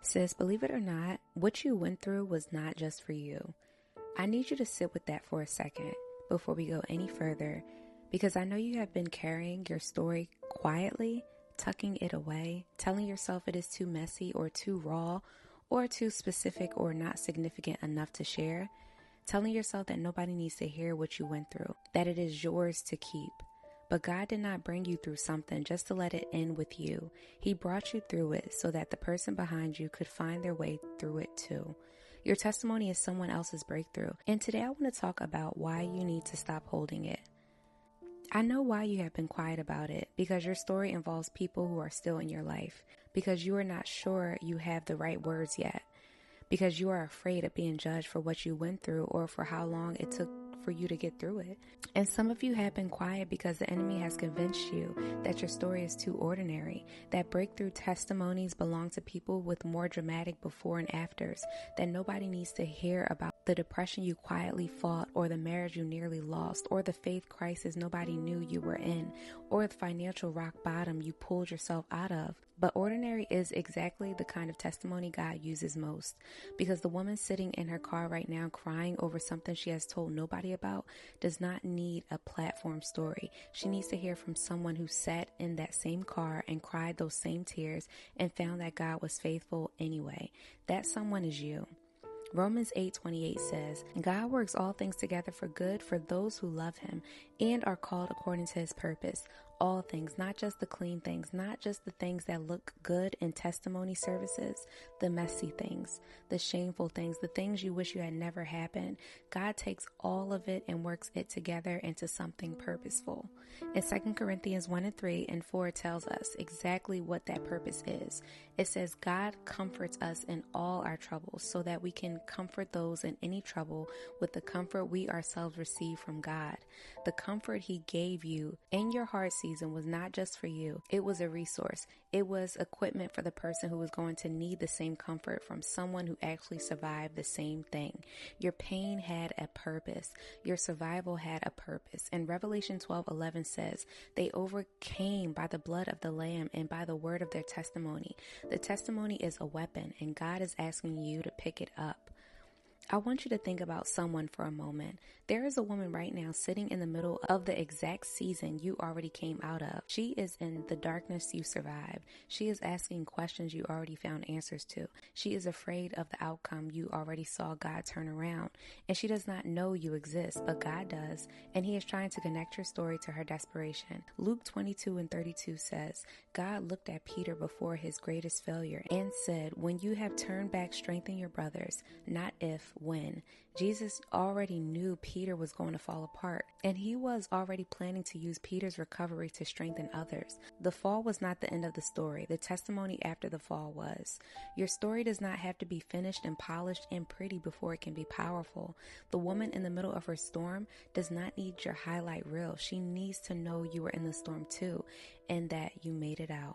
Sis, believe it or not, what you went through was not just for you. I need you to sit with that for a second before we go any further, because I know you have been carrying your story quietly, tucking it away, telling yourself it is too messy or too raw or too specific or not significant enough to share, telling yourself that nobody needs to hear what you went through, that it is yours to keep. But God did not bring you through something just to let it end with you. He brought you through it so that the person behind you could find their way through it too. Your testimony is someone else's breakthrough. And today I want to talk about why you need to stop holding it. I know why you have been quiet about it, because your story involves people who are still in your life, because you are not sure you have the right words yet, because you are afraid of being judged for what you went through or for how long it took for you to get through it. And some of you have been quiet because the enemy has convinced you that your story is too ordinary, that breakthrough testimonies belong to people with more dramatic before and afters, that nobody needs to hear about the depression you quietly fought, or the marriage you nearly lost, or the faith crisis nobody knew you were in, or the financial rock bottom you pulled yourself out of. But ordinary is exactly the kind of testimony God uses most, because the woman sitting in her car right now crying over something she has told nobody about does not need a platform story. She needs to hear from someone who sat in that same car and cried those same tears and found that God was faithful anyway. That someone is you. Romans 8:28 says, God works all things together for good for those who love him and are called according to his purpose. All things, not just the clean things, not just the things that look good in testimony services, the messy things, the shameful things, the things you wish you had never happened. God takes all of it and works it together into something purposeful. In 2 Corinthians 1:3 and 4 tells us exactly what that purpose is. It says, God comforts us in all our troubles so that we can comfort those in any trouble with the comfort we ourselves receive from God. The comfort he gave you in your hard season was not just for you. It was a resource. It was equipment for the person who was going to need the same comfort from someone who actually survived the same thing. Your pain had a purpose. Your survival had a purpose. And Revelation 12:11 says, they overcame by the blood of the Lamb and by the word of their testimony. The testimony is a weapon, and God is asking you to pick it up. I want you to think about someone for a moment. There is a woman right now sitting in the middle of the exact season you already came out of. She is in the darkness you survived. She is asking questions you already found answers to. She is afraid of the outcome you already saw God turn around. And she does not know you exist, but God does. And he is trying to connect your story to her desperation. Luke 22:32 says, God looked at Peter before his greatest failure and said, when you have turned back, strengthen your brothers, not if, when. Jesus already knew Peter was going to fall apart, and he was already planning to use Peter's recovery to strengthen others. The fall was not the end of the story. The testimony after the fall was. Your story does not have to be finished and polished and pretty before it can be powerful. The woman in the middle of her storm does not need your highlight reel. She needs to know you were in the storm too, and that you made it out.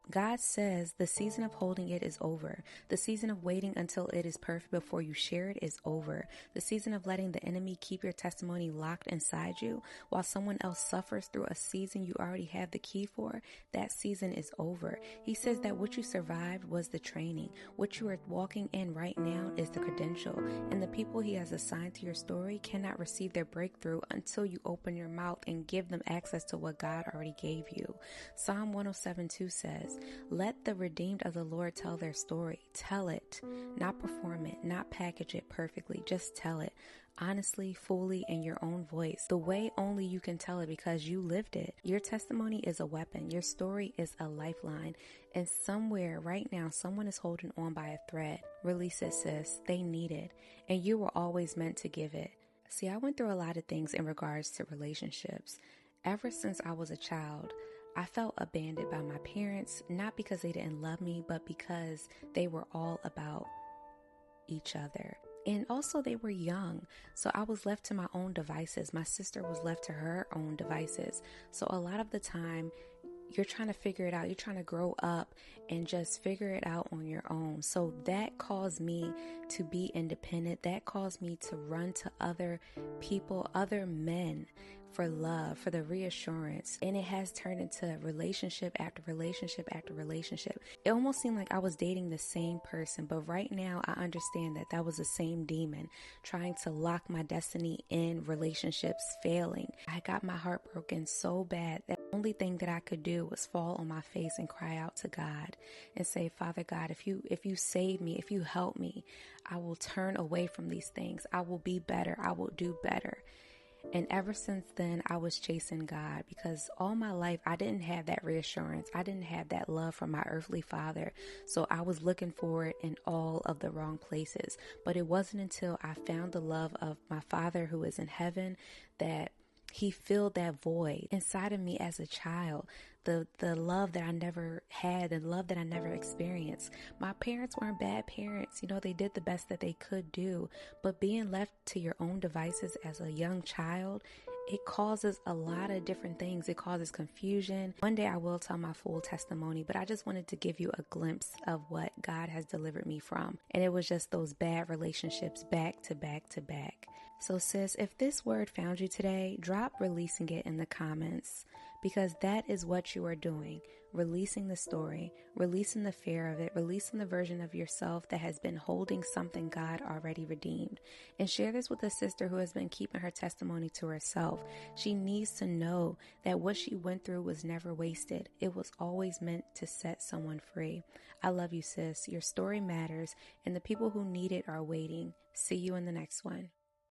God says the season of holding it is over. The season of waiting until it is perfect before you share it is over. The season of letting the enemy keep your testimony locked inside you while someone else suffers through a season you already have the key for, that season is over. He says that what you survived was the training. What you are walking in right now is the credential. And the people he has assigned to your story cannot receive their breakthrough until you open your mouth and give them access to what God already gave you. Psalm 107:2 says, let the redeemed of the Lord tell their story. Tell it, not perform it, not package it perfectly. Just tell it honestly, fully, in your own voice, the way only you can tell it because you lived it. Your testimony is a weapon. Your story is a lifeline. And somewhere right now, someone is holding on by a thread. Release it, sis. They need it. And you were always meant to give it. See, I went through a lot of things in regards to relationships. Ever since I was a child, I felt abandoned by my parents, not because they didn't love me, but because they were all about each other. And also they were young, so I was left to my own devices. My sister was left to her own devices. So a lot of the time, you're trying to figure it out. You're trying to grow up and just figure it out on your own. So that caused me to be independent. That caused me to run to other people, other men for love, for the reassurance. And it has turned into relationship after relationship after relationship. It almost seemed like I was dating the same person, but right now I understand that that was the same demon trying to lock my destiny in relationships failing. I got my heart broken so bad that the only thing that I could do was fall on my face and cry out to God and say, Father God, if you save me, if you help me, I will turn away from these things. I will be better. I will do better. And ever since then, I was chasing God because all my life, I didn't have that reassurance. I didn't have that love from my earthly father. So I was looking for it in all of the wrong places. But it wasn't until I found the love of my Father who is in heaven that He filled that void inside of me as a child. The love that I never had, the love that I never experienced. My parents weren't bad parents. You know, they did the best that they could do. But being left to your own devices as a young child, it causes a lot of different things. It causes confusion. One day I will tell my full testimony, but I just wanted to give you a glimpse of what God has delivered me from. And it was just those bad relationships back to back to back. So sis, if this word found you today, drop releasing it in the comments, because that is what you are doing. Releasing the story, releasing the fear of it, releasing the version of yourself that has been holding something God already redeemed. And share this with a sister who has been keeping her testimony to herself. She needs to know that what she went through was never wasted. It was always meant to set someone free. I love you, sis. Your story matters, and the people who need it are waiting. See you in the next one.